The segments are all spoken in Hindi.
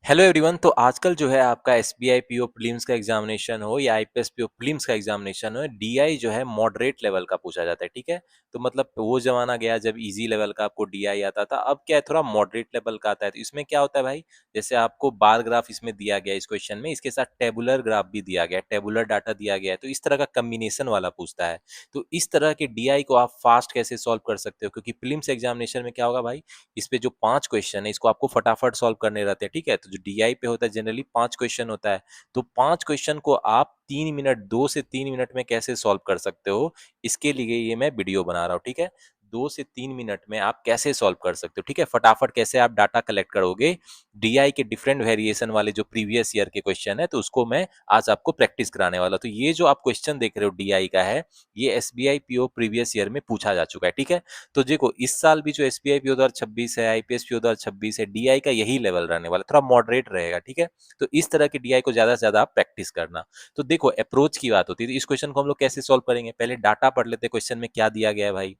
Hello everyone. तो आजकल जो है आपका एसबीआई पीओ प्रीलिम्स का एग्जामिनेशन हो या आईपीएस पीओ प्रीलिम्स का एग्जामिनेशन हो, डीआई जो है मॉडरेट लेवल का पूछा जाता है। ठीक है, तो मतलब वो जमाना गया जब इजी लेवल का आपको डीआई आता था। अब क्या है, थोड़ा मॉडरेट लेवल का आता है। तो इसमें क्या होता है भाई, जैसे आपको बार ग्राफ इसमें दिया गया है इस क्वेश्चन में, इसके साथ टेबुलर ग्राफ भी दिया गया है, टेबुलर डाटा दिया गया है। तो इस तरह का कम्बिनेशन वाला पूछता है। तो इस तरह के डीआई को आप फास्ट कैसे सॉल्व कर सकते हो, क्योंकि प्रीलिम्स एग्जामिनेशन में क्या होगा भाई, इस पे जो 5 क्वेश्चन है इसको आपको फटाफट सॉल्व करने रहते हैं। ठीक है, तो जो डीआई पे होता है जनरली 5 क्वेश्चन होता है। तो 5 क्वेश्चन को आप 3 मिनट, 2 से 3 मिनट में कैसे सॉल्व कर सकते हो, इसके लिए ये मैं वीडियो बना रहा हूँ। ठीक है, 2 से 3 मिनट में आप कैसे सॉल्व कर सकते हो। ठीक है, फटाफट कैसे आप डाटा कलेक्ट करोगे डीआई के डिफरेंट वेरिएशन वाले जो प्रीवियस ईयर के क्वेश्चन है, तो उसको मैं आज आपको प्रैक्टिस कराने वाला हूँ। तो ये जो आप क्वेश्चन देख रहे हो डीआई का है, ये एसबीआई पीओ प्रीवियस ईयर में पूछा जा चुका है। ठीक है, तो देखो इस साल भी जो एसबीआई पीओ 2026 है, आईपीएस पीओ 2026 है, डीआई का यही लेवल रहने वाला, थोड़ा मॉडरेट रहेगा। ठीक है, तो इस तरह के डीआई को ज्यादा से ज्यादा आप प्रैक्टिस करना। तो देखो अप्रोच की बात होती है, तो इस क्वेश्चन को हम लोग कैसे सॉल्व करेंगे, पहले डाटा पढ़ लेते हैं। क्वेश्चन में क्या दिया गया है भाई,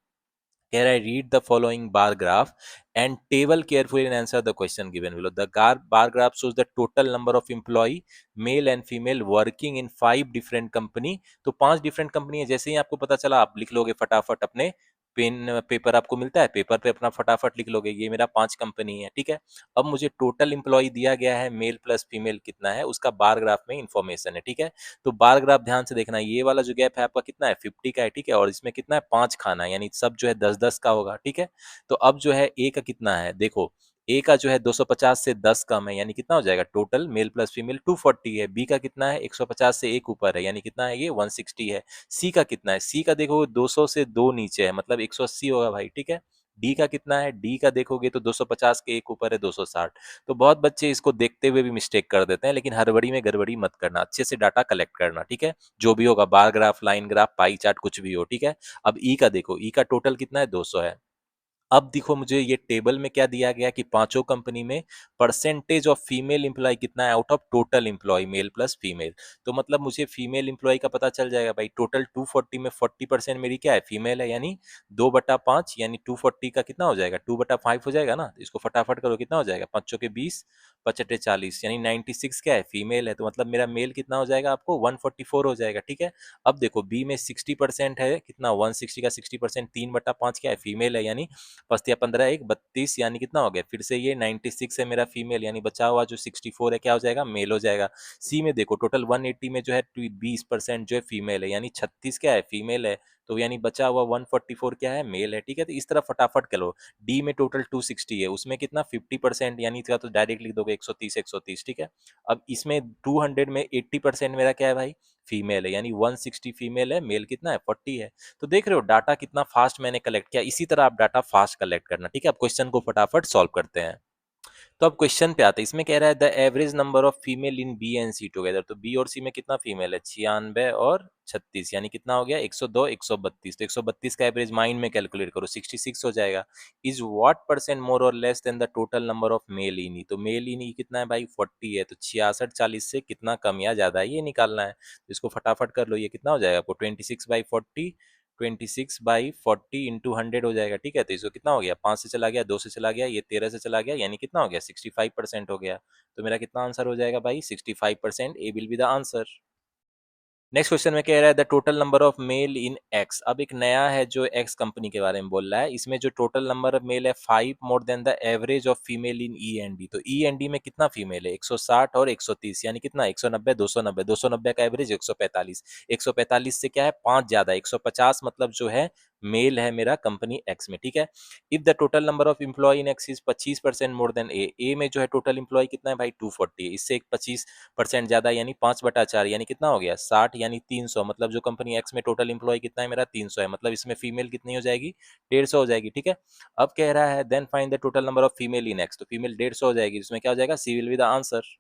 कह रहा है read the following bar graph and table carefully and answer the question given below. The bar graph shows the total number of employee male and female working in 5 different company. तो 5 डिफरेंट कंपनी है, जैसे ही आपको पता चला आप लिख लोगे फटाफट, अपने पेन पेपर आपको मिलता है, पेपर पे अपना फटाफट लिख लोगे ये मेरा 5 कंपनी है। ठीक है, अब मुझे टोटल एम्प्लॉय दिया गया है मेल प्लस फीमेल कितना है, उसका बार ग्राफ में इंफॉर्मेशन है। ठीक है, तो बार ग्राफ ध्यान से देखना, ये वाला जो गैप है आपका कितना है, 50 का है। ठीक है, और इसमें कितना है, 5 खाना है, यानी सब जो है 10-10 का होगा। ठीक है, तो अब जो है ए का कितना है, देखो ए का जो है 250 से 10 कम है, यानी कितना हो जाएगा, टोटल मेल प्लस फीमेल 240 है। बी का कितना है, 150 से 1 ऊपर है, यानी कितना है, ये 160 है। सी का कितना है, सी का देखो 200 से 2 नीचे है, मतलब 180 होगा भाई। ठीक है, डी का कितना है, डी का देखोगे तो 250 के 1 ऊपर है, 260। तो बहुत बच्चे इसको देखते हुए भी मिस्टेक कर देते हैं, लेकिन हड़बड़ी में गड़बड़ी मत करना, अच्छे से डाटा कलेक्ट करना। ठीक है, जो भी होगा, bar graph, line graph, pie chart, कुछ भी हो। ठीक है, अब ई का देखो, ई का टोटल कितना है, 200 है। अब देखो मुझे ये टेबल में क्या दिया गया कि पांचों कंपनी में परसेंटेज ऑफ फीमेल इंप्लॉय कितना है out of total employee, male plus female. तो मतलब मुझे फीमेल इंप्लॉय का पता चल जाएगा भाई, टोटल 240 में 40% मेरी क्या है, फीमेल है, यानी 2/5, यानी 240 का कितना हो जाएगा, 2/5 हो जाएगा ना। तो इसको फटाफट करो, कितना हो जाएगा, 5 के 20, 5 40, यानी 96 क्या है, फीमेल है। तो मतलब मेरा मेल कितना हो जाएगा, आपको 144 हो जाएगा। ठीक है, अब देखो बी में 60% है, कितना, 160 का 60%, 3/5 क्या है, फीमेल है, यानी पस्तिया 15 1 32, यानी कितना हो गया, फिर से ये 96 है मेरा फीमेल, यानी बचा हुआ जो 64 है क्या हो जाएगा, मेल हो जाएगा। सी में देखो टोटल 180 में जो है 20% जो है फीमेल है, यानी 36 क्या है, फीमेल है। तो यानी बचा हुआ 144 क्या है, मेल है। ठीक है, तो इस तरह फटाफट करो। डी में टोटल 260 है, उसमें कितना 50%, यानी इसका तो डायरेक्ट लिख दोगे 130 130। ठीक है, अब इसमें 200 में 80% मेरा क्या है भाई, फीमेल है, यानी 160 फीमेल है, मेल कितना है, 40 है। तो देख रहे हो डाटा कितना फास्ट मैंने कलेक्ट किया, इसी तरह आप डाटा फास्ट कलेक्ट करना। ठीक है, अब क्वेश्चन को फटाफट सॉल्व करते हैं। तो अब क्वेश्चन पे आते हैं, इसमें कह रहा है the average number of female in B and C together. तो बी और सी में कितना फीमेल है, 96 और 36, यानी कितना हो गया, 102 132। तो 132 का एवरेज माइंड में कैलकुलेट करो, 66 हो जाएगा। इज व्हाट परसेंट मोर और less than the total number of male in E. तो मेल इन ई कितना है भाई, 40 है। तो 66 40 से कितना कम या ज्यादा है, ये निकालना है। तो इसको फटाफट कर लो, ये कितना हो जाएगा आपको, 26/40, 26/40 इंटू 100 हो जाएगा। ठीक है, तो इसको कितना हो गया, 5 से चला गया, 2 से चला गया, ये 13 से चला गया, यानी कितना हो गया, 65% हो गया। तो मेरा कितना आंसर हो जाएगा भाई, 65%, A will be the answer. Next question में कह रहा है the total number of male in X. अब एक नया है जो एक्स कंपनी के बारे में बोल रहा है, इसमें जो टोटल नंबर ऑफ मेल है 5 मोर than the average of female in E and D. तो ई एंड डी में कितना फीमेल है, 160 और 130, यानी कितना, 190 290, 290 का एवरेज 145, 145 से क्या है, 5 ज्यादा, 150 मतलब जो है मेल है मेरा कंपनी एक्स में। ठीक है, if the total number of employ in X is 25% more than A. A में जो है टोटल एम्प्लॉय कितना है भाई, 240 है, इससे एक 25% ज्यादा, यानी 5/4, यानी कितना हो गया, 60, यानी 300। मतलब जो कंपनी एक्स में टोटल इंप्लॉय कितना है मेरा, 300 है, मतलब इसमें फीमेल कितनी हो जाएगी, 150 हो जाएगी। ठीक है, अब कह रहा है then find the total number of female in X. तो फीमेल 150 हो जाएगी, इसमें क्या हो जाएगा, C will be the answer.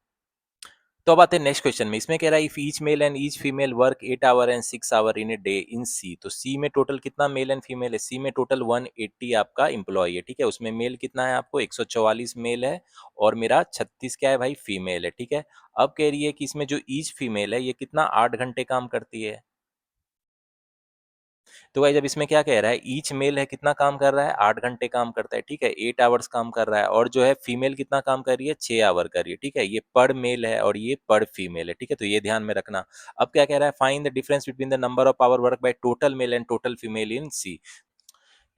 तो अब आते हैं नेक्स्ट क्वेश्चन में, इसमें कह रहा है if each male and each female work 8 hour and 6 hour in a day in C. तो सी में टोटल कितना मेल एंड फीमेल है, सी में टोटल 180 आपका इंप्लॉय है। ठीक है, उसमें मेल कितना है आपको, 144 मेल है, और मेरा 36 क्या है भाई, फीमेल है। ठीक है, अब कह रही है कि इसमें जो ईच फीमेल है ये कितना 8 घंटे काम करती है। तो भाई जब इसमें क्या कह रहा है, ईच मेल है कितना काम कर रहा है, 8 घंटे काम करता है, ठीक है, 8 आवर्स काम कर रहा है, और जो है फीमेल कितना काम कर रही है, 6 आवर कर रही है, ठीक है, ये पर मेल है और ये पर फीमेल है, ठीक है, तो ये ध्यान में रखना। अब क्या कह रहा है, find the difference between the number of hour work by total male and total female in C.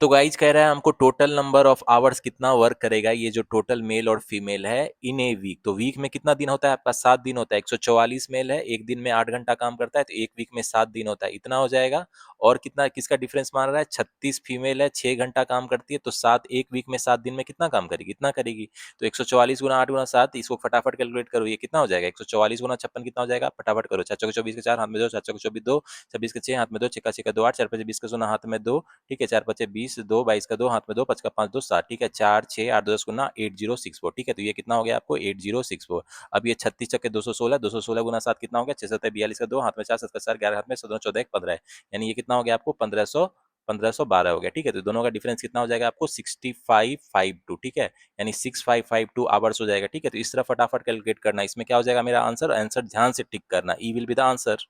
तो गाइज कह रहा है हमको टोटल नंबर ऑफ आवर्स कितना वर्क करेगा ये जो टोटल मेल और फीमेल है इन ए वीक। तो वीक में कितना दिन होता है आपका, 7 दिन होता है, 144 मेल है, एक दिन में 8 घंटा काम करता है, तो एक वीक में 7 दिन होता है, इतना हो जाएगा। और कितना किसका डिफरेंस मान रहा है, 36 फीमेल है, 6 घंटा काम करती है, तो सात एक वीक में 7 दिन में कितना काम करेगी, इतना करेगी। तो 144 गुना 8 गुना 7, इसको फटाफट कैलकुलेट करो, ये कितना हो जाएगा, 144 गुना 56 कितना हो जाएगा, फटाफट करो, 4 चौके 24 के 4 हाथ में दो, 4 चौके 24 2, 26 के 6 हाथ में दो, छिक्का छिक्का 2 8, 4 5 20 का 16 हाथ में दो, ठीक है, 4 5 20 2 22 का 2 हाथ में दो, 5 का 5 2 7, ठीक है, 4 6 8 2 10 गुना 8064, ठीक है, तो ये कितना हो गया आपको 8064। अब ये 36 चक्के 216, 216 गुना 7 कितना हो गया, 6 7 42 का 2 हाथ में 4 7 का 4 11 हाथ में 17 14 15 है, यानी ये कितना हो गया आपको 1512 हो गया, ठीक है, तो दोनों का डिफरेंस कितना हो जाएगा आपको 6552, ठीक है, यानी 6552 आवर्स हो जाएगा, ठीक है, तो इस तरह फटाफट कैलकुलेट करना, इसमें क्या हो जाएगा मेरा आंसर, आंसर ध्यान से टिक करना, ई विल बी द आंसर।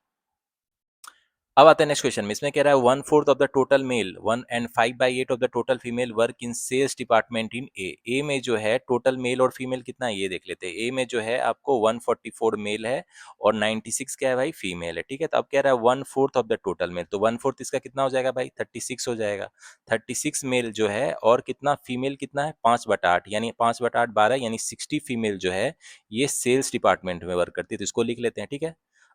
अब आता है नेक्स्ट क्वेश्चन में, इसमें कह रहा है 1/4 of the total male 1 and 5/8 of the total female work in sales department in A. A में जो है टोटल मेल और फीमेल कितना है ये देख लेते हैं। ए में जो है आपको 144 मेल है और 96 क्या है भाई, फीमेल है, ठीक है, तो अब कह रहा है 1/4 ऑफ द टोटल मेल, तो 1/4 इसका कितना हो जाएगा भाई, 36 हो जाएगा। 36 मेल जो है और कितना फीमेल कितना है, 5/8, यानी 5/8 12, यानी 60 फीमेल जो है ये सेल्स डिपार्टमेंट में वर्क करती है, तो इसको लिख लेते हैं, ठीक है।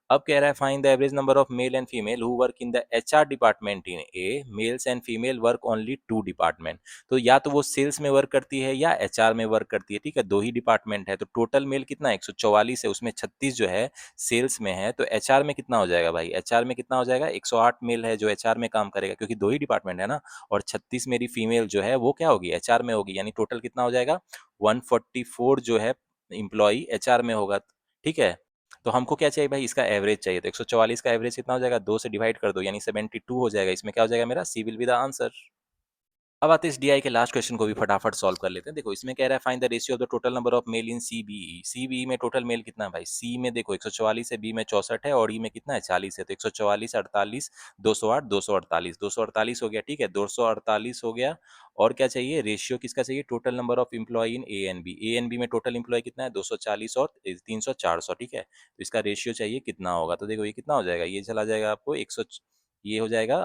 अब कह रहा है find the average number of male and female who work in the HR department in A, mails and female work only 2 department. तो या तो वो सेल्स में वर्क करती है या एचआर में वर्क करती है, ठीक है, दो ही डिपार्टमेंट है, तो टोटल मेल कितना है 144 है, उसमें 36 जो है सेल्स में है, तो एचआर में कितना हो जाएगा भाई, एचआर में कितना हो जाएगा, 108 मेल है जो एचआर में काम करेगा, क्योंकि दो ही डिपार्टमेंट है ना, और 36 मेरी फीमेल जो है वो क्या होगी, एचआर में होगी, यानी टोटल कितना हो जाएगा 144 जो है इम्प्लॉई एचआर में होगा, ठीक है। तो हमको क्या चाहिए भाई, इसका एवरेज चाहिए, तो 144 का एवरेज कितना हो जाएगा, 2 से डिवाइड कर दो, यानी 72 हो जाएगा, इसमें क्या हो जाएगा मेरा, सी विल बी द आंसर। अब आते हैं इस डीआई के लास्ट क्वेश्चन को भी फटाफट सॉल्व कर लेते हैं। देखो इसमें कह रहा है find the ratio of the total number of male in CBE. CBE में टोटल मेल कितना है भाई, सी में देखो 144 है, बी में 64 है और ई में कितना है 40 है, तो 144 48 208 248 248 हो गया, ठीक है, 248 हो गया। और क्या चाहिए, रेशियो किसका चाहिए, total number of employ in A and B. A and B में टोटल एम्प्लॉय कितना है 240 और 300 400, ठीक है, तो इसका रेशियो चाहिए कितना होगा, तो देखो ये कितना हो जाएगा, ये चला जाएगा आपको 100, ये हो जाएगा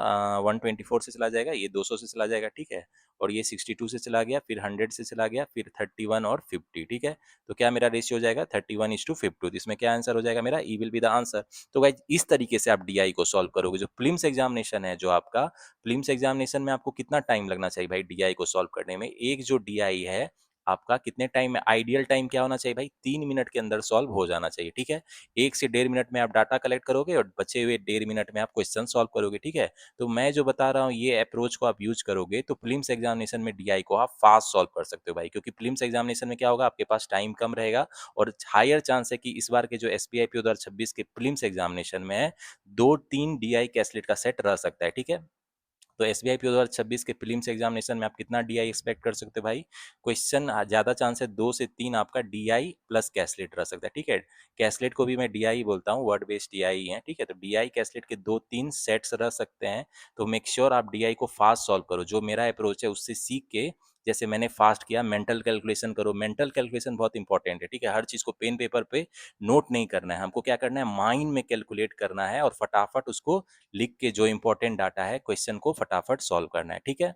124 से चला जाएगा, ये 200 से चला जाएगा, ठीक है, और ये 62 से चला गया, फिर 100 से चला गया, फिर 31 और 50, ठीक है, तो क्या मेरा रेशियो हो जाएगा 31:50, तो इसमें क्या आंसर हो जाएगा मेरा, ई विल बी द आंसर। तो गाइज इस तरीके से आप डीआई को सॉल्व करोगे। जो प्रीलिम्स एग्जामिनेशन है, जो आपका प्रीलिम्स एग्जामिनेशन में आपको कितना टाइम लगना चाहिए भाई डीआई को सॉल्व करने में, एक जो डीआई है आपका कितने टाइम में, आइडियल टाइम क्या होना चाहिए भाई, 3 मिनट के अंदर सॉल्व हो जाना चाहिए, ठीक है, 1 से 1.5 मिनट में आप डाटा कलेक्ट करोगे और बचे हुए 1.5 मिनट में आप क्वेश्चन सॉल्व करोगे, ठीक है। तो मैं जो बता रहा हूँ ये अप्रोच को आप यूज करोगे तो प्रीलिम्स एग्जामिनेशन में डीआई को आप फास्ट सॉल्व कर सकते हो भाई, क्योंकि प्रीलिम्स एग्जामिनेशन में क्या होगा, आपके पास टाइम कम रहेगा और हायर चांस है कि इस बार के जो एसबीआई 2026 के प्रीलिम्स एग्जामिनेशन में 2-3 डीआई कैसलेट का सेट रह सकता है, ठीक है। तो एसबीआई पी 2026 के प्रीलिम्स एग्जामिनेशन में आप कितना डीआई एक्सपेक्ट कर सकते हो भाई, क्वेश्चन ज्यादा चांस है 2 से 3 आपका डीआई प्लस कैसलेट रह सकता है, ठीक है। कैसलेट को भी मैं डीआई बोलता हूँ, वर्ड बेस्ड डीआई है, ठीक है, तो डीआई कैसलेट के 2-3 सेट्स रह सकते हैं। तो मेक श्योर आप डीआई को फास्ट सॉल्व करो, जो मेरा अप्रोच है उससे सीख के, जैसे मैंने फास्ट किया, मेंटल कैलकुलेशन करो, मेंटल कैलकुलेशन बहुत इंपॉर्टेंट है, ठीक है, हर चीज को पेन पेपर पे नोट नहीं करना है, हमको क्या करना है, माइंड में कैलकुलेट करना है और फटाफट उसको लिख के जो इंपॉर्टेंट डाटा है क्वेश्चन को फटाफट सॉल्व करना है, ठीक है।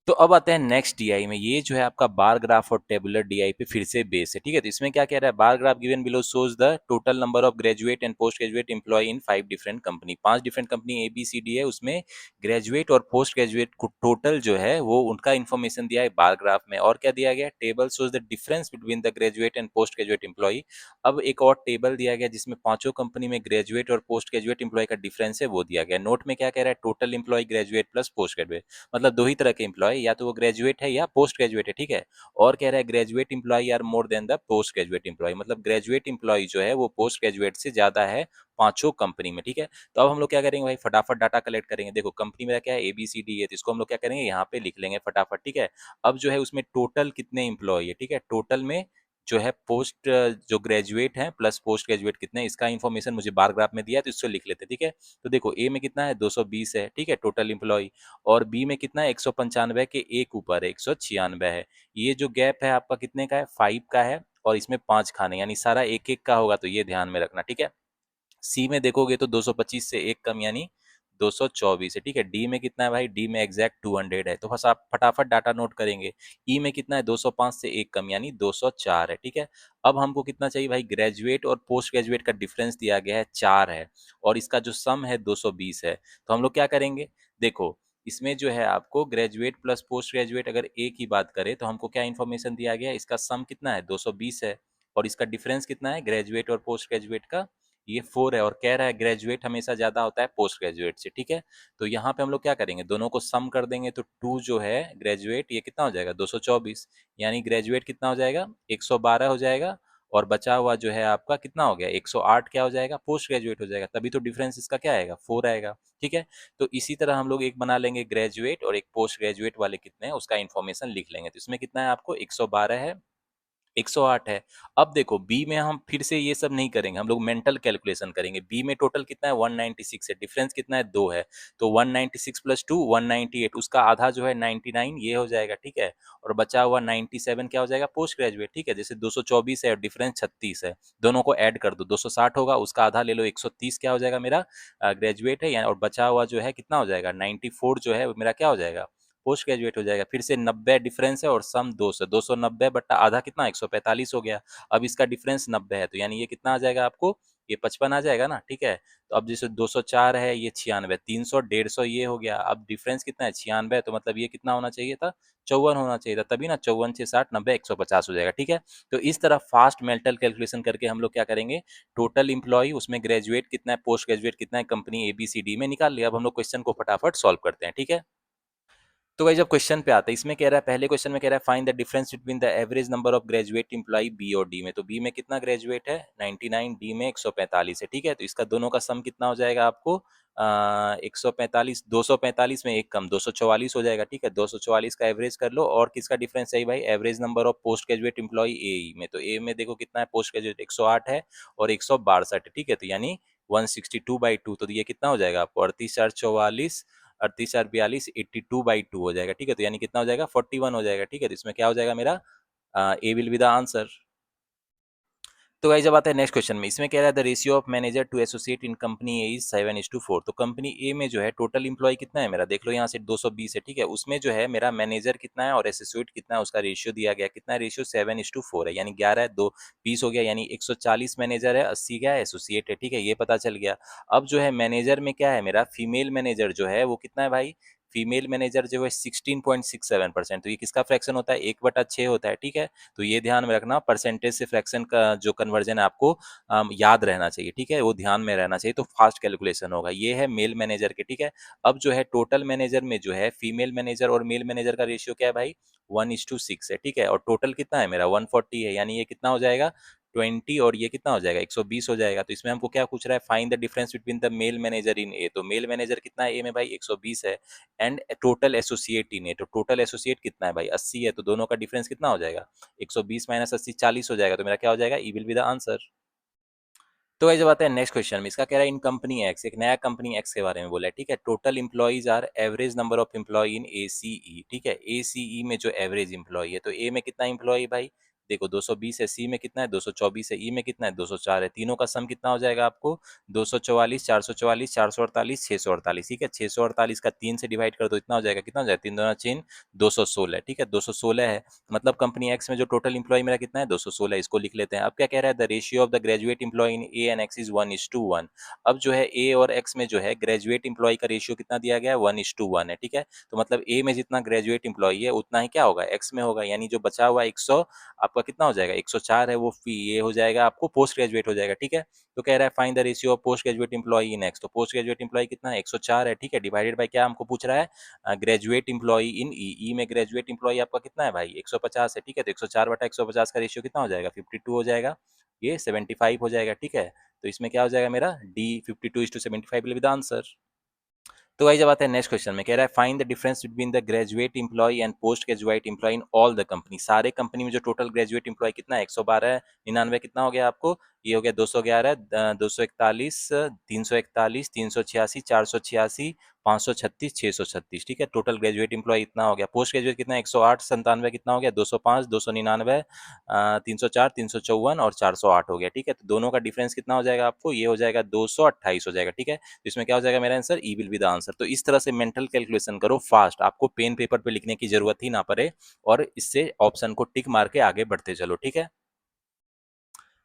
तो अब आते हैं नेक्स्ट डीआई में, ये जो है आपका बार ग्राफ और टेबुलर डीआई पे फिर से बेस है, ठीक है, तो इसमें क्या कह रहा है, bar graph given below shows the total number of graduate and post graduate employee in 5 different company. 5 different company A B C D है, उसमें ग्रेजुएट और पोस्ट ग्रेजुएट को टोटल जो है वो उनका इन्फॉर्मेशन दिया है बार ग्राफ में। और क्या दिया गया, table shows the difference between the graduate and post graduate employee. अब एक और टेबल दिया गया जिसमें पांचों कंपनी में ग्रेजुएट और पोस्ट ग्रेजुएट एम्प्लॉय का डिफरेंस है वो दिया गया। नोट में क्या कह रहा है, total employee graduate plus post graduate, मतलब दो ही तरह के एम्प्लॉय, या तो वो ग्रेजुएट है या पोस्ट ग्रेजुएट है, ठीक है। और कह रहा है graduate employee are more than the post graduate employee, मतलब ग्रेजुएट एम्प्लॉय जो है वो पोस्ट ग्रेजुएट से ज्यादा है पांचों कंपनी में, ठीक है। तो अब हम लोग क्या करेंगे भाई, फटाफट डाटा कलेक्ट करेंगे। देखो कंपनी में क्या है, ए बी सी डी है, तो इसको हम लोग क्या करेंगे यहाँ पे लिख लेंगे फटाफट, ठीक है। अब जो है उसमें टोटल कितने एम्प्लॉय है, ठीक है, टोटल में जो है पोस्ट जो ग्रेजुएट हैं प्लस पोस्ट ग्रेजुएट कितने हैं, इसका इन्फॉर्मेशन मुझे बार ग्राफ में दिया है, तो इसको लिख लेते हैं, ठीक है। तो देखो ए में कितना है 220 है, ठीक है, टोटल इम्प्लॉय, और बी में कितना है 195 के एक ऊपर है 196 है। ये जो गैप है आपका कितने का है 5 का है, और इसमें 5 खाने, यानी सारा एक एक का होगा, तो ये ध्यान में रखना, ठीक है। सी में देखोगे तो 225 से एक कम यानी 224 है, ठीक है। डी में कितना है भाई, डी में एग्जैक्ट 200 है, तो बस आप फटाफट डाटा नोट करेंगे। ई में कितना है 205 से एक कम यानी 204 है, ठीक है। अब हमको कितना चाहिए भाई, ग्रेजुएट और पोस्ट ग्रेजुएट का डिफरेंस दिया गया है 4 है, और इसका जो सम है 220 है। तो हम लोग क्या करेंगे, देखो इसमें जो है आपको ग्रेजुएट प्लस पोस्ट ग्रेजुएट अगर एक ही बात करें तो हमको क्या इन्फॉर्मेशन दिया गया है, इसका सम कितना है 220 है, और इसका डिफरेंस कितना है ग्रेजुएट और पोस्ट ग्रेजुएट का, ये 4 है, और कह रहा है ग्रेजुएट हमेशा ज्यादा होता है पोस्ट ग्रेजुएट से, ठीक है। तो यहाँ पे हम लोग क्या करेंगे, दोनों को सम कर देंगे, तो 2 जो है ग्रेजुएट ये कितना हो जाएगा 224, यानी ग्रेजुएट कितना हो जाएगा 112 हो जाएगा, और बचा हुआ जो है आपका कितना हो गया 108 क्या हो जाएगा पोस्ट ग्रेजुएट हो जाएगा, तभी तो डिफरेंस इसका क्या आएगा 4 आएगा, ठीक है। तो इसी तरह हम लोग एक बना लेंगे ग्रेजुएट और एक पोस्ट ग्रेजुएट वाले कितने हैं उसका इन्फॉर्मेशन लिख लेंगे। तो इसमें कितना है आपको 112 है, 108 है। अब देखो बी में हम फिर से ये सब नहीं करेंगे, हम लोग मेंटल कैलकुलेशन करेंगे। बी में टोटल कितना है 196 है, डिफरेंस कितना है 2 है, तो 196 प्लस 2 198, उसका आधा जो है 99 ये हो जाएगा, ठीक है। और बचा हुआ 97 क्या हो जाएगा पोस्ट ग्रेजुएट, ठीक है। जैसे 224 है और डिफरेंस 36 है, दोनों को ऐड कर दो 260 होगा, उसका आधा ले लो 130 क्या हो जाएगा मेरा ग्रेजुएट है, और बचा हुआ जो है कितना हो जाएगा 94 जो है मेरा क्या हो जाएगा पोस्ट ग्रेजुएट हो जाएगा। फिर से 90 डिफरेंस है और सम 200, 290 बट्टा आधा कितना 145 हो गया। अब इसका डिफरेंस 90 है, तो यानी ये कितना आ जाएगा आपको, ये 55 आ जाएगा ना, ठीक है। तो अब जैसे 204 है ये 96, 300 150 ये हो गया। अब डिफरेंस कितना है 96, तो मतलब ये कितना होना चाहिए था 54 होना चाहिए था, तभी ना 54 से 60 90 150 हो जाएगा, ठीक है। तो इस तरह फास्ट मेंटल कैलकुलेशन करके हम लोग क्या करेंगे, टोटल इंप्लॉय उसमें ग्रेजुएट कितना है पोस्ट ग्रेजुएट कितना है कंपनी ABCD में निकाल लिया। अब हम लोग क्वेश्चन को फटाफट सॉल्व करते हैं, ठीक है। तो भाई जब क्वेश्चन पे आता है, इसमें कह रहा है पहले क्वेश्चन में कह रहा है find the difference between the average number of graduate employee B और डी में। तो बी में कितना ग्रेजुएट है 99, डी में 145 है, ठीक है। तो इसका दोनों का सम कितना हो जाएगा आपको 145, 245 में एक कम 244 हो जाएगा, ठीक है। 244 का एवरेज कर लो, और किसका डिफरेंस है भाई average number of post graduate employee A में। तो ए में देखो कितना है पोस्ट ग्रेजुएट 108 है और 162 है, ठीक है। तो यानी 162/2, तो ये कितना हो जाएगा आपको 38 4 44, 38 4 42, 82/2 हो जाएगा, ठीक है। तो यानी कितना हो जाएगा 41 हो जाएगा, ठीक है। तो इसमें क्या हो जाएगा मेरा ए विल बी द आंसर। तो गाइस जब आता है नेक्स्ट क्वेश्चन में, इसमें कह रहा है the ratio of manager to associate in company A is 7:4। तो कंपनी ए में जो है टोटल इंप्लॉय कितना है मेरा, देख लो यहाँ से 220 है, ठीक है। उसमें जो है मेरा मैनेजर कितना है और एसोसिएट कितना है, उसका रेशियो दिया गया कितना है, रेशियो 7:4 है, यानी 11 है 2 20 हो गया, यानी 140 मैनेजर है 80 क्या है एसोसिएट है, ठीक है। ये पता चल गया। अब जो है मैनेजर में क्या है मेरा, फीमेल मैनेजर जो है वो कितना है भाई, फीमेल मैनेजर जो है 16.67%। तो ये किसका फ्रैक्शन होता है 1/6 होता है, ठीक है। तो ये ध्यान में रखना, परसेंटेज से फ्रैक्शन का जो कन्वर्जन है आपको याद रहना चाहिए, ठीक है, वो ध्यान में रहना चाहिए, तो फास्ट कैलकुलेशन होगा। ये है मेल मैनेजर के, ठीक है। अब जो है टोटल मैनेजर में जो है फीमेल मैनेजर और मेल मैनेजर का रेशियो क्या है भाई 1:6 है, ठीक है। और टोटल कितना है मेरा 140 है, यानी ये कितना हो जाएगा 20, और ये कितना हो जाएगा 120 हो जाएगा। तो इसमें हमको क्या पूछ रहा है, find the difference between the male manager in A. तो मेल मैनेजर कितना है ए में भाई 120 है, and total associate in A. तो टोटल एसोसिएट कितना है भाई 80 है, तो दोनों का डिफरेंस कितना हो जाएगा 120 माइनस 80 40 हो जाएगा। तो मेरा क्या हो जाएगा ई विल बी द आंसर। तो वही जब आता है नेक्स्ट क्वेश्चन में, इसका कह रहा है इन कंपनी एक्स, एक नया कंपनी एक्स के बारे में बोला है, ठीक है। Total employees are average number of employ in ACE, ठीक है। ACE में जो एवरेज इंप्लॉय है, तो ए में कितना इंप्लॉय भाई देखो 220 है, सी में कितना है 224 है, ई में कितना है 204 है, तीनों का सम कितना हो जाएगा आपको 244 444 448 648, ठीक है। 648 का 3 से डिवाइड कर दो, इतना हो जाएगा कितना हो जाएगा 3 दूना 6 216, ठीक है। 216 है, मतलब कंपनी एक्स में जो टोटल इंप्लॉय मेरा कितना है 216, इसको लिख लेते हैं। अब क्या कह रहा है the ratio of the graduate employee in A and X is 1:1। अब जो है ए और एक्स में जो है ग्रेजुएट इंप्लॉय का रेशियो कितना दिया गया है 1:1 है, ठीक है। तो मतलब ए में जितना ग्रेजुएट इंप्लॉय है उतना ही क्या होगा एक्स में होगा, यानी जो बचा हुआ 100 आपका कितना हो जाएगा 104 है, वो ये हो जाएगा आपको पोस्ट ग्रेजुएट हो जाएगा, ठीक है। तो कह रहा है find the ratio of post graduate employee in X. तो पोस्ट ग्रेजुएट इंप्लॉय कितना है 104 है, ठीक है, डिवाइडेड बाय क्या हमको पूछ रहा है ग्रेजुएट इंप्लॉय इन ई। ई में ग्रेजुएट इंप्लॉय आपका कितना है भाई 150 है, ठीक है। तो 104/150 का रेशियो कितना हो जाएगा 52 हो जाएगा, ये 75 हो जाएगा, ठीक है। तो इसमें क्या हो जाएगा मेरा D 52:75 will be the answer. तो गाइस जब आता है नेक्स्ट क्वेश्चन में, कह रहा है find the difference between the graduate employee and post graduate employee in all the company. सारे कंपनी में जो टोटल ग्रेजुएट एम्प्लॉय कितना है, 112 99 कितना हो गया आपको, ये हो गया 211, 241, 341, 386, 486, 536, 636, ठीक है। टोटल ग्रेजुएट एम्प्लॉय इतना हो गया। पोस्ट ग्रेजुएट कितना है, 108, 97 कितना हो गया, 205, 299, 304, 354 और 408 हो गया, ठीक है। तो दोनों का डिफरेंस कितना हो जाएगा आपको, ये हो जाएगा 228 हो जाएगा, ठीक है। तो इसमें क्या हो जाएगा मेरा answer, E will be the answer. तो इस तरह से मेंटल कैलकुलेशन करो फास्ट, आपको पेन पेपर पे लिखने की जरूरत ही ना पड़े, और इससे ऑप्शन को टिक मार के आगे बढ़ते चलो, ठीक है।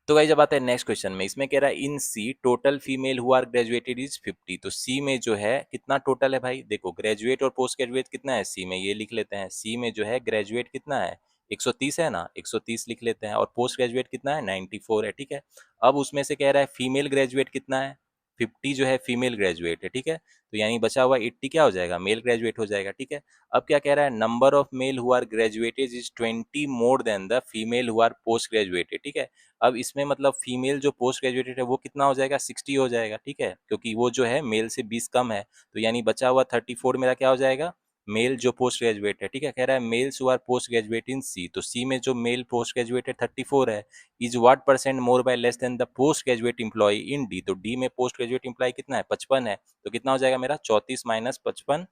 तो गाइस जब आते हैं नेक्स्ट क्वेश्चन में, इसमें कह रहा है in C total female who are graduated is 50। तो सी में जो है कितना टोटल है भाई, देखो ग्रेजुएट और पोस्ट ग्रेजुएट कितना है सी में, ये लिख लेते हैं। सी में जो है ग्रेजुएट कितना है, 130 है ना, 130 लिख लेते हैं, और पोस्ट ग्रेजुएट कितना है, 94 है, ठीक है। अब उसमें से कह रहा है फीमेल ग्रेजुएट कितना है, 50 जो है फीमेल ग्रेजुएट है, ठीक है। तो यानी बचा हुआ 80 क्या हो जाएगा, मेल ग्रेजुएट हो जाएगा, ठीक है। अब क्या कह रहा है, number of male who are graduated is 20 more than the female who are post graduated, ठीक है। अब इसमें मतलब फीमेल जो पोस्ट ग्रेजुएटेड है वो कितना हो जाएगा, 60 हो जाएगा, ठीक है, क्योंकि वो जो है मेल से 20 कम है। तो यानी बचा हुआ 34 मेरा क्या हो जाएगा, मेल जो पोस्ट ग्रेजुएट है, ठीक है। कह रहा है males who are post graduate in C, तो सी में जो मेल पोस्ट ग्रेजुएट है 34 है, is what percent more by less than the post graduate employee in D. तो डी में पोस्ट ग्रेजुएट एम्प्लॉय कितना है, 55 है। तो कितना हो जाएगा मेरा, 34 माइनस 55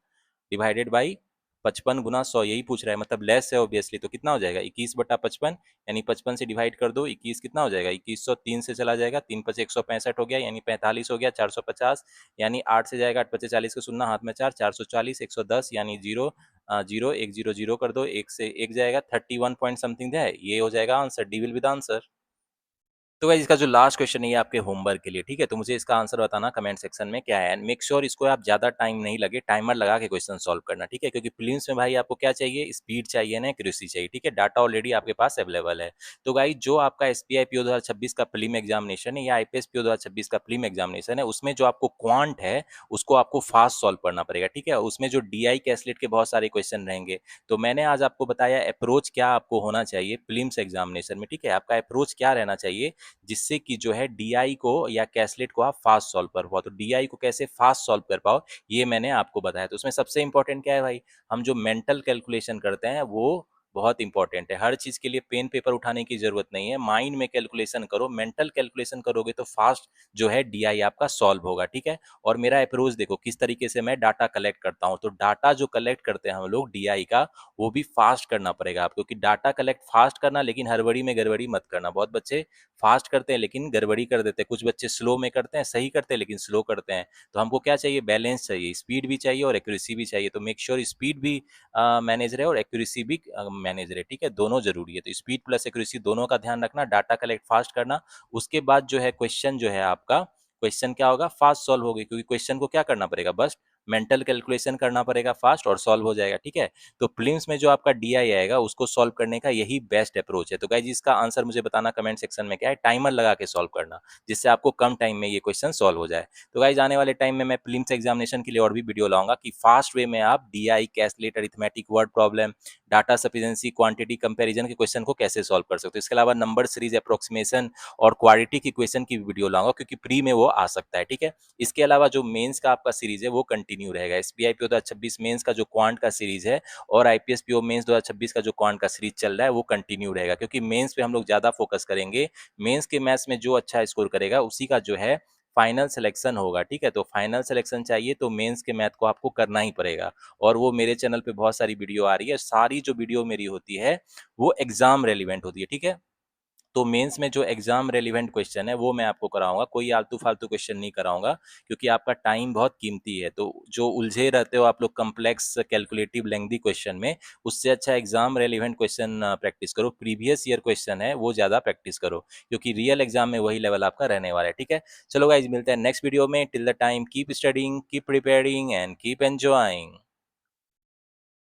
डिवाइडेड बाई 55 गुना 100, यही पूछ रहा है, मतलब लेस है ऑब्वियसली। तो कितना हो जाएगा, 21/55, यानी 55 से डिवाइड कर दो, 21 कितना हो जाएगा, 2103 से चला जाएगा, 3 पचे 165 हो गया, यानी 45 हो गया, 450, यानी 8 से जाएगा, 8 पचे 40 को सुनना, हाथ में 4, 440, 110, यानी जीरो, जीरो एक जीरो जीरो कर दो, एक से एक जाएगा, 31 पॉइंट समथिंग है, ये हो जाएगा answer, D will be the answer. तो गाइस इसका जो लास्ट क्वेश्चन है ये आपके होमवर्क के लिए, ठीक है। तो मुझे इसका आंसर बताना कमेंट सेक्शन में क्या है, एंड मेक श्योर इसको आप ज्यादा टाइम नहीं लगे, टाइमर लगा के क्वेश्चन सॉल्व करना, ठीक है। क्योंकि प्रीलिम्स में भाई आपको क्या चाहिए, स्पीड चाहिए ना एक्यूरेसी चाहिए, ठीक है। डाटा ऑलरेडी आपके पास अवेलेबल है। तो गाइस जो आपका एसबीआई पीओ 2026 का प्रीलिम एग्जामिनेशन है या आईपीएस पीओ 2026 का प्रीलिम एग्जामिनेशन है, उसमें जो आपको क्वांट है उसको आपको फास्ट सॉल्व करना पड़ेगा, ठीक है। उसमें जो डीआई कैसलेट के बहुत सारे क्वेश्चन रहेंगे, तो मैंने आज आपको बताया अप्रोच क्या आपको होना चाहिए प्रीलिम्स एग्जामिनेशन में, ठीक है। आपका अप्रोच क्या रहना चाहिए जिससे कि जो है डीआई को या कैसलेट को आप फास्ट सॉल्व कर पाओ। तो डीआई को कैसे फास्ट सॉल्व कर पाओ ये मैंने आपको बताया। तो उसमें सबसे इंपॉर्टेंट क्या है भाई, हम जो मेंटल कैलकुलेशन करते हैं वो बहुत इंपॉर्टेंट है। हर चीज के लिए पेन पेपर उठाने की जरूरत नहीं है, माइंड में कैलकुलेशन करो, मेंटल कैलकुलेशन करोगे तो फास्ट जो है डीआई आपका सॉल्व होगा, ठीक है। और मेरा अप्रोच देखो किस तरीके से मैं डाटा कलेक्ट करता हूँ। तो डाटा जो कलेक्ट करते हैं हम लोग डीआई का, वो भी फास्ट करना पड़ेगा आपको, क्योंकि डाटा कलेक्ट फास्ट करना, लेकिन हड़बड़ी में गड़बड़ी मत करना। बहुत बच्चे फास्ट करते हैं लेकिन गड़बड़ी कर देते हैं, कुछ बच्चे स्लो में करते हैं, सही करते हैं लेकिन स्लो करते हैं। तो हमको क्या चाहिए, बैलेंस चाहिए, स्पीड भी चाहिए और एक्यूरेसी भी चाहिए। तो मेक श्योर स्पीड भी मैनेज रहे और एक्यूरेसी भी मैनेज रहे, ठीक है, दोनों जरूरी है। तो स्पीड प्लस एक्यूरेसी दोनों का ध्यान रखना, डाटा कलेक्ट फास्ट करना। उसके बाद जो है क्वेश्चन जो है आपका, क्वेश्चन क्या होगा, फास्ट सॉल्व होगी, क्योंकि क्वेश्चन को क्या करना पड़ेगा, बस मेंटल कैलकुलेशन करना पड़ेगा फास्ट, और सॉल्व हो जाएगा, ठीक है। तो प्रीलिम्स में जो आपका डीआई आएगा उसको सॉल्व करने का यही बेस्ट अप्रोच है। तो गाइस इसका आंसर मुझे बताना कमेंट सेक्शन में क्या है, टाइमर लगा के सॉल्व करना, जिससे आपको कम टाइम में ये क्वेश्चन सॉल्व हो जाए। तो गाइस आने वाले टाइम में मैं प्रीलिम्स एग्जामिनेशन के लिए और भी वीडियो लाऊंगा कि फास्ट वे में आप DI, caselet, arithmetic, word problem, data sufficiency, quantity comparison के क्वेश्चन को कैसे सॉल्व कर सकते हो। इसके अलावा नंबर सीरीज, अप्रोक्सीमेशन और क्वालिटी की क्वेश्चन की वीडियो लाऊंगा, क्योंकि प्री में वो आ सकता है, ठीक है। इसके अलावा जो मेंस का आपका सीरीज है वो कंटिन्यू रहेगा। एसबीआई पीओ 2026 मेंस का जो क्वांट का सीरीज है और आईपीएस पीओ मेंस 2026 का जो क्वांट का सीरीज चल रहा है वो कंटिन्यू रहेगा, क्योंकि मेंस पे हम लोग ज्यादा फोकस करेंगे। मेंस के मैथ्स में जो अच्छा स्कोर करेगा उसी का जो है फाइनल सिलेक्शन होगा, ठीक है। तो फाइनल सिलेक्शन चाहिए तो मेंस के मैथ को आपको करना ही पड़ेगा, और वो मेरे चैनल पे बहुत सारी वीडियो आ रही है, सारी जो वीडियो मेरी होती है वो एग्जाम रेलिवेंट होती है, ठीक है। तो मेंस में जो एग्जाम रेलिवेंट क्वेश्चन है वो मैं आपको कराऊंगा, कोई आलतू फालतू क्वेश्चन नहीं कराऊंगा, क्योंकि आपका टाइम बहुत कीमती है। तो जो उलझे रहते हो आप लोग कम्प्लेक्स कैलकुलेटिव लेंथी क्वेश्चन में, उससे अच्छा एग्जाम रेलिवेंट क्वेश्चन प्रैक्टिस करो, प्रीवियस ईयर क्वेश्चन है वो ज्यादा प्रैक्टिस करो, क्योंकि रियल एग्जाम में वही लेवल आपका रहने वाला है, ठीक है। चलो गाइज मिलते हैं नेक्स्ट वीडियो में, till the time keep studying, keep preparing and keep enjoying.